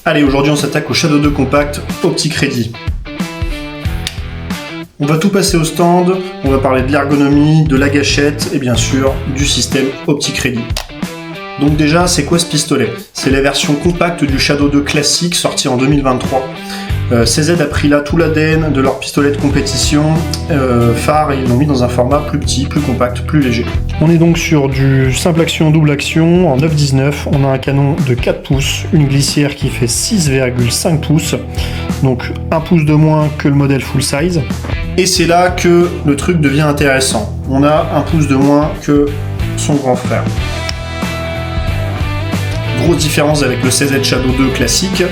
Allez, aujourd'hui on s'attaque au Shadow 2 Compact OptiCrédit. On va tout passer au stand, on va parler de l'ergonomie, de la gâchette et bien sûr du système OptiCrédit. Donc déjà, c'est quoi ce pistolet? C'est la version compacte du Shadow 2 classique sorti en 2023. CZ a pris là tout l'ADN de leur pistolet de compétition phare et ils l'ont mis dans un format plus petit, plus compact, plus léger. On est donc sur du simple action, double action en 9,19. On a un canon de 4 pouces, une glissière qui fait 6,5 pouces, donc 1 pouce de moins que le modèle full size. Et c'est là que le truc devient intéressant. On a 1 pouce de moins que son grand frère. Grosse différence avec le CZ Shadow 2 classique,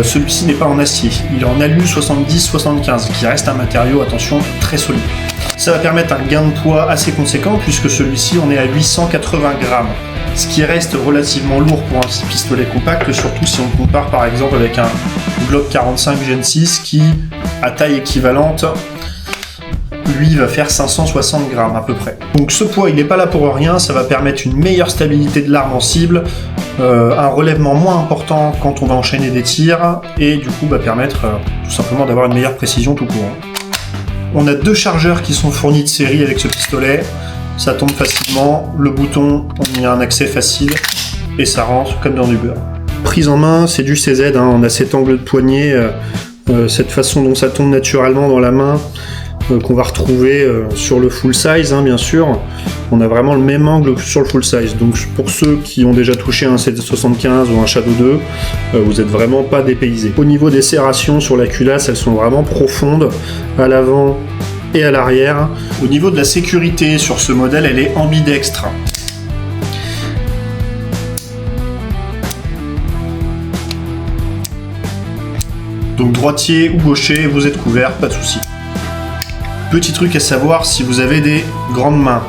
celui-ci n'est pas en acier, il est en alu 70-75, qui reste un matériau, attention, très solide. Ça va permettre un gain de poids assez conséquent, puisque celui-ci on est à 880 grammes, ce qui reste relativement lourd pour un pistolet compact, surtout si on compare par exemple avec un Glock 45 Gen 6 qui, à taille équivalente, lui va faire 560 grammes à peu près. Donc ce poids il n'est pas là pour rien, ça va permettre une meilleure stabilité de l'arme en cible, un relèvement moins important quand on va enchaîner des tirs, et du coup permettre tout simplement d'avoir une meilleure précision tout court. On a 2 chargeurs qui sont fournis de série avec ce pistolet, ça tombe facilement, le bouton on y a un accès facile, et ça rentre comme dans du beurre. Prise en main, c'est du CZ, on a cet angle de poignet, cette façon dont ça tombe naturellement dans la main, qu'on va retrouver sur le full size, bien sûr. On a vraiment le même angle que sur le full size. Donc pour ceux qui ont déjà touché un 775 ou un Shadow 2, vous n'êtes vraiment pas dépaysés. Au niveau des serrations sur la culasse, elles sont vraiment profondes à l'avant et à l'arrière. Au niveau de la sécurité sur ce modèle, elle est ambidextre. Donc droitier ou gaucher, vous êtes couvert, pas de souci. Petit truc à savoir si vous avez des grandes mains.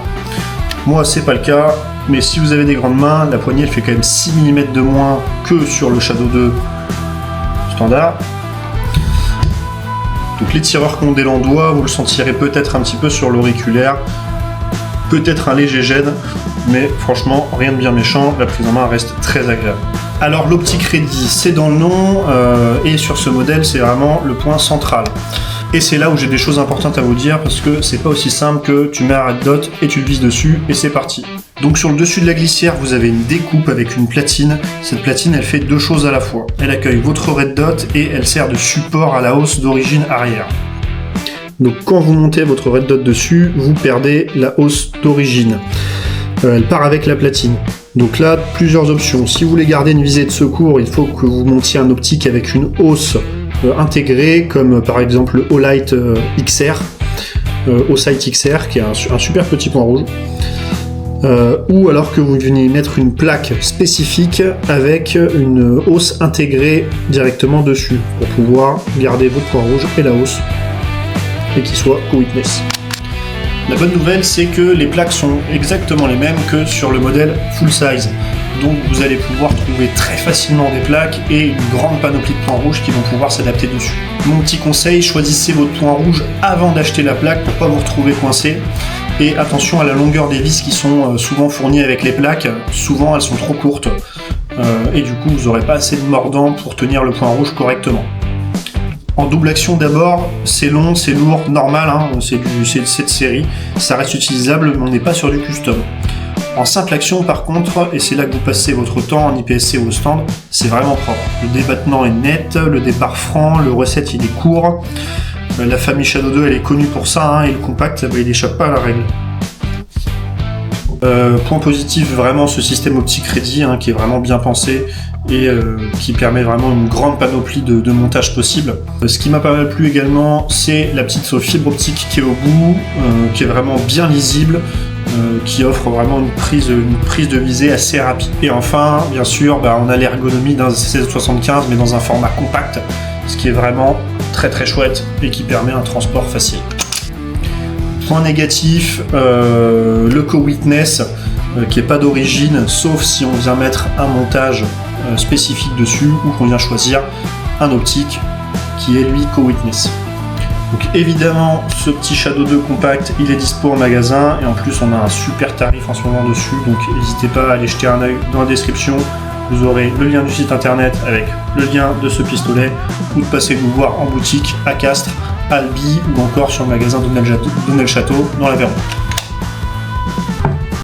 Moi c'est pas le cas, mais si vous avez des grandes mains, la poignée elle fait quand même 6 mm de moins que sur le Shadow 2 standard. Donc les tireurs qui ont des landois, vous le sentirez peut-être un petit peu sur l'auriculaire, peut-être un léger gêne, mais franchement rien de bien méchant, la prise en main reste très agréable. Alors l'OptiCrédit, c'est dans le nom, et sur ce modèle c'est vraiment le point central. Et c'est là où j'ai des choses importantes à vous dire, parce que c'est pas aussi simple que tu mets un red dot et tu le vises dessus et c'est parti. Donc sur le dessus de la glissière, vous avez une découpe avec une platine. Cette platine, elle fait 2 choses à la fois. Elle accueille votre red dot et elle sert de support à la hausse d'origine arrière. Donc quand vous montez votre red dot dessus, vous perdez la hausse d'origine. Elle part avec la platine. Donc là, plusieurs options. Si vous voulez garder une visée de secours, il faut que vous montiez un optique avec une hausse intégré, comme par exemple le Olight XR, Osight XR, qui est un super petit point rouge, ou alors que vous veniez mettre une plaque spécifique avec une hausse intégrée directement dessus, pour pouvoir garder votre point rouge et la hausse, et qu'il soit co-witness. La bonne nouvelle, c'est que les plaques sont exactement les mêmes que sur le modèle full size. Donc vous allez pouvoir trouver très facilement des plaques et une grande panoplie de points rouges qui vont pouvoir s'adapter dessus. Mon petit conseil, choisissez votre point rouge avant d'acheter la plaque pour pas vous retrouver coincé. Et attention à la longueur des vis qui sont souvent fournies avec les plaques. Souvent elles sont trop courtes et du coup vous n'aurez pas assez de mordant pour tenir le point rouge correctement. En double action d'abord, c'est long, c'est lourd, normal, c'est de cette série. Ça reste utilisable mais on n'est pas sur du custom. En simple action par contre, et c'est là que vous passez votre temps en IPSC ou au stand, c'est vraiment propre. Le débattement est net, le départ franc, le reset il est court. La famille Shadow 2 elle est connue pour ça, et le compact il n'échappe pas à la règle. Point positif, vraiment ce système OptiCrédit qui est vraiment bien pensé et qui permet vraiment une grande panoplie de montage possible. Ce qui m'a pas mal plu également, c'est la petite fibre optique qui est au bout, qui est vraiment bien lisible, qui offre vraiment une prise de visée assez rapide. Et enfin, bien sûr, on a l'ergonomie d'un 1675 mais dans un format compact, ce qui est vraiment très très chouette et qui permet un transport facile. Point négatif, le co-witness qui n'est pas d'origine, sauf si on vient mettre un montage spécifique dessus ou qu'on vient choisir un optique qui est lui co-witness. Donc évidemment, ce petit Shadow 2 compact, il est dispo en magasin et en plus on a un super tarif en ce moment dessus, donc n'hésitez pas à aller jeter un œil dans la description vous aurez le lien du site internet avec le lien de ce pistolet, ou de passer nous voir en boutique à Castres, à Albi ou encore sur le magasin Donnel Château dans l'Aveyron.